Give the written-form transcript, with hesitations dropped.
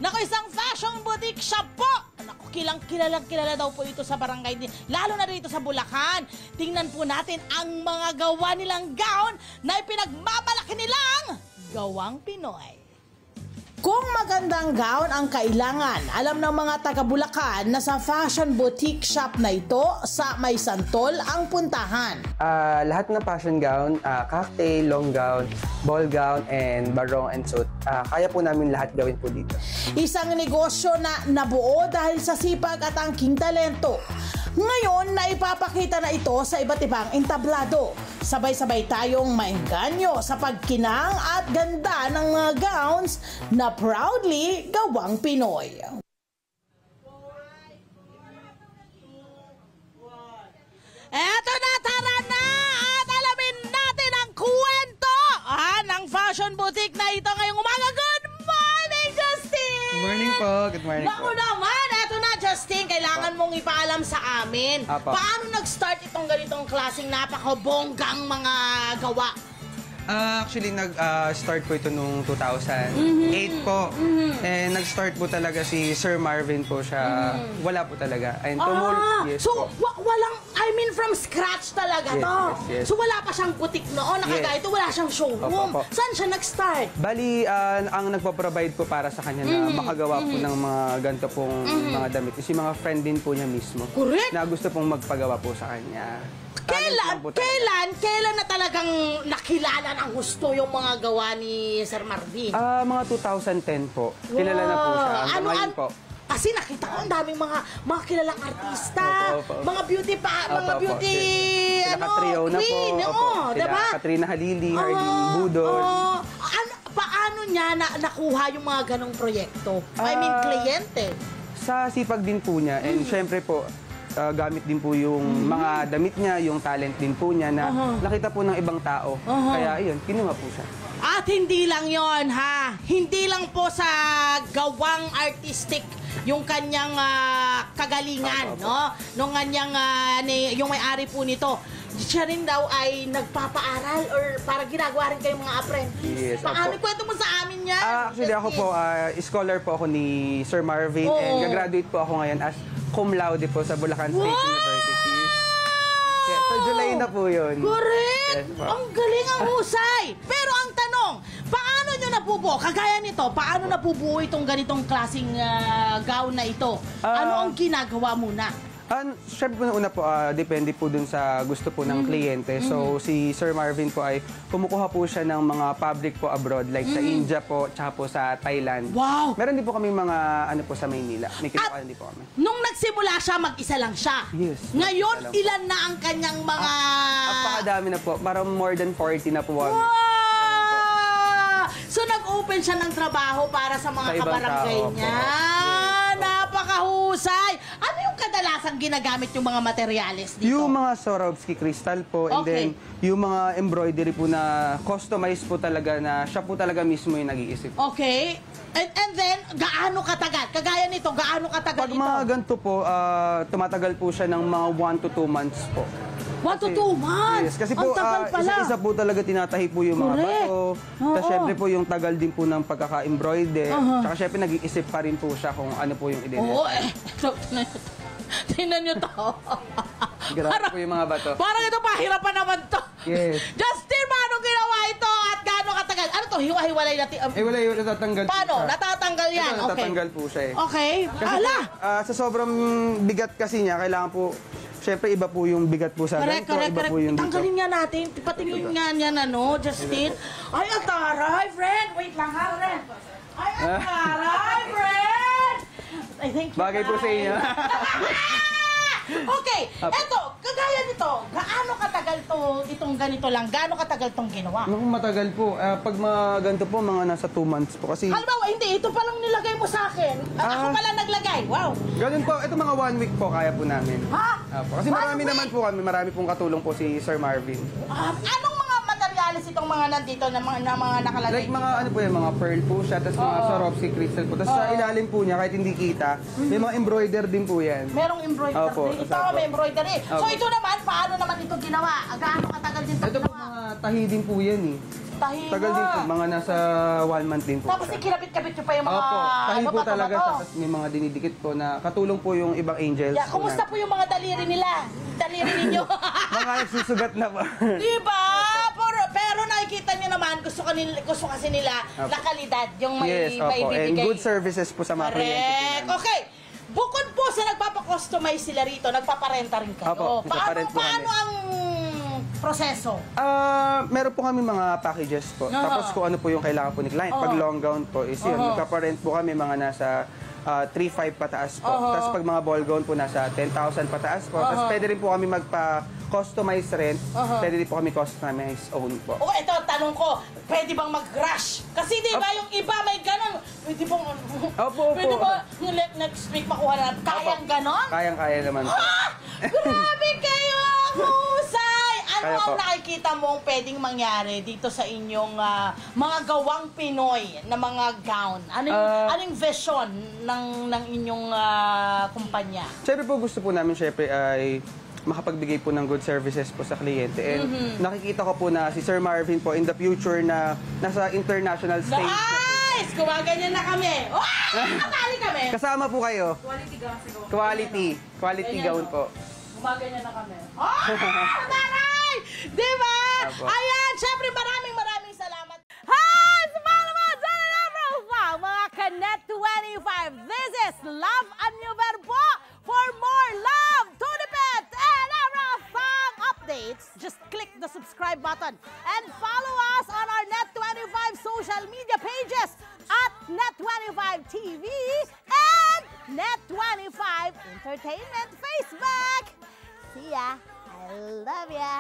Naku, isang fashion boutique shop po. Naku, kilala daw po ito sa barangay din, lalo na dito sa Bulacan. Tingnan po natin ang mga gawa nilang gown na ipinagmamalaki nilang gawang Pinoy. Kung magandang gown ang kailangan, alam ng mga taga-Bulacan na sa fashion boutique shop na ito sa May Santol ang puntahan. Lahat ng fashion gown, cocktail, long gown, ball gown, and barong and suit, kaya po namin lahat gawin po dito. Isang negosyo na nabuo dahil sa sipag at angking talento. Ngayon, naipapakita na ito sa iba't ibang entablado. Sabay-sabay tayong maengganyo sa pagkinang at ganda ng mga gowns na proudly gawang Pinoy. Eto na, tara na! At alamin natin ang kwento ng fashion boutique na ito ngayong umaga. Good morning, Justin! Good morning po. Good morning Naku po. naman, eto na, Justin, kailangan mong ipaalam sa amin. Apo. Paano nag-start itong ganitong klaseng napakabonggang mga gawa? Actually, nag-start po ito noong 2008 po. And nag-start po talaga si Sir Marvin po siya. Wala po talaga. And yes so po. walang, I mean from scratch talaga Yes, to. yes. So wala pa siyang butik noon, nakagaya ito, wala siyang showroom. Opo. Saan siya nag-start? Bali, ang nagpo-provide po para sa kanya na makagawa po ng mga ganito pong mga damit is yung mga friend din po niya mismo. Correct. Na gusto pong magpagawa po sa kanya. Kailan na talagang nakilala ng gusto yung mga gawa ni Sir Marvin? Mga 2010 po. Kilala na po siya. Hanggang ngayon po. Kasi nakita ko ang daming mga kilalang artista, Opo. mga beauty mga beauty Sila Katrio na po. queen, Opo. Sila diba? Katrina Halili, Harding Budol. Paano niya nakuha yung mga ganong proyekto? I mean, kliyente. Sa sipag din po niya, and syempre po, gamit din po yung mga damit niya, yung talent din po niya na nakita po ng ibang tao. Kaya ayun, kinuha po siya. At hindi lang yon ha. Hindi lang po sa gawang artistic yung kanyang kagalingan, no? Nung kanyang yung may-ari po nito. Siya rin daw ay nagpapaaral or para ginagawa rin kayong mga apprentice. Yes, Paano opo. kwento mo sa amin yan? Actually, ako po, scholar po ako ni Sir Marvin and gagraduate po ako ngayon as cum laude po sa Bulacan State University. Yeah, so, July na po yun. Correct! Yes, po. Ang galing, ang husay! Pero ang tanong, paano nyo nabubuo? Kagaya nito, paano nabubuo itong ganitong klaseng gown na ito? Ano ang ginagawa muna? Siyempre po na una po, depende po dun sa gusto po ng kliyente. So, si Sir Marvin po ay kumukuha po siya ng mga fabric po abroad, like sa India po, tsaka po sa Thailand. Wow! Meron din po kami mga, ano po, sa Maynila. May kinukuha din po kami. Nung nagsimula siya, mag-isa lang siya. Yes. Ngayon, Mag-isa lang po. ilan na ang kanyang mga... Napakadami na po. Parang more than 40 na po kami. Wow! So, nag-open siya ng trabaho para sa mga Sa ibang kabarangay tao po. niya. Napakahusay! Ano yung kadalasang ginagamit yung mga materyales dito? Yung mga Swarovski crystal po, and Okay. then yung mga embroidery po na customized po talaga na siya po talaga mismo yung nag-iisip. Okay. And then, gaano katagal? Kagaya nito, gaano katagal Pag ito? mga ganito po, tumatagal po siya ng mga 1 to 2 months po. 1 to 2 months? Yes, kasi ang po, tagal pala. isa-isa po talaga tinatahi po yung mga Correct. bato. Oo. Tapos syempre po yung tagal din po ng pagkaka-embroider. Tsaka syempre nag-iisip pa rin po siya kung ano po yung i-design. Oo, tingnan nyo to. Grabe po yung mga bato. Parang ito, pahirapan naman to. Yes. Justin, paano ginawa ito at gaano katagal? Ano to, hiwa-hiwalay natin? Wala yung natatanggal po Paano? siya. Natatanggal yan? Ito, natatanggal po siya eh. Okay. Kasi Ala! po, sa sobrang bigat kasi niya, kailangan po, syempre iba po yung bigat po sa ganito, iba po yung dito. Tanggalin nga natin. Patingin nga niyan, Justin. Ay, ang taray, friend. Wait lang ha, friend. Ay, ang taray, friend. I think Bagay po sa inyo. Okay, eto, kagaya nito, gaano katagal itong ganito lang? Gaano katagal itong ginawa? Naku, matagal po. Pag mga ganito po, mga nasa 2 months po. Kasi Halimbawa, hindi, ito palang nilagay mo sa akin. Ako pala naglagay, wow. ganun po, ito mga 1 week po kaya po namin. Ha? Kasi marami naman po kami, marami pong katulong po si Sir Marvin. Anong mga materyales itong mga nandito na mga nakalagay? Like mga ano po yan, mga pearl po siya, tapos mga Swarovski crystal po. Tapos sa ilalim po niya, kahit hindi kita, may mga embroider din po yan. Merong embroidery. Opo, Ito opo. may embroidery. So Opo. ito naman, paano naman ito ginawa? Gaano katagal din ito Ito po ginawa? mga tahi din po yan eh. tahimik. Tagal din po, mga nasa 1 month din po Tapos siya. ikinabit-kabit nyo pa yung mga... Opo, tahi po bato-bato. talaga siya kasi may mga dinidikit po na katulong po yung ibang angels. Yeah, kumusta po yung mga daliri nila? Daliri ninyo? Mga nagsusugat na po. Diba? Pero nakikita nyo naman, gusto kasi nila na kalidad yung may Yes, opo. bibigay. And good services po sa mga kliyente po Correct. namin. Okay. Bukod po sa nagpapakustomize sila rito, nagpaparenta rin kayo. Opo, nagpaparent po Paano kami. ang proseso? Meron po kami mga packages po. Tapos kung ano po yung kailangan po ni client. Pag long gown po is yun. Nagpa-rent po kami mga nasa 3,500 pataas po. Tapos pag mga ball gown po nasa 10,000 pataas po. Tapos pwede rin po kami magpa-customize rent. Pwede rin po kami customize own po. O ito, tanong ko, pwede bang mag-rush? Kasi di ba yung iba may ganon. Pwede bang, Opo, opo. pwede ba yung next week makuha na, kayang ganon? Kayang-kaya naman po. Grabe kayo! Husay! Ano Kaya ang po. nakikita mong pwedeng mangyari dito sa inyong mga gawang Pinoy na mga gown? Anong vision ng inyong kumpanya? Siyempre po gusto po namin ay makapagbigay po ng good services po sa kliyente. And nakikita ko po na si Sir Marvin po in the future na nasa international stage. Nice! Gumaganyan na kami! Nakatali kami! Kasama po kayo. Quality Ganyan, gown no? po. Gumaganyan na kami. Taray! Diba? Apo. Ayan, syempre maraming salamat. Hi! Sa mga naman, mga Kanet 25. This is Love and New Verbo. For more love, Tunipet, and Arafang updates, just click the subscribe button and follow us on our Net25 social media pages at Net25 TV and Net25 Entertainment Facebook. See ya. I love ya.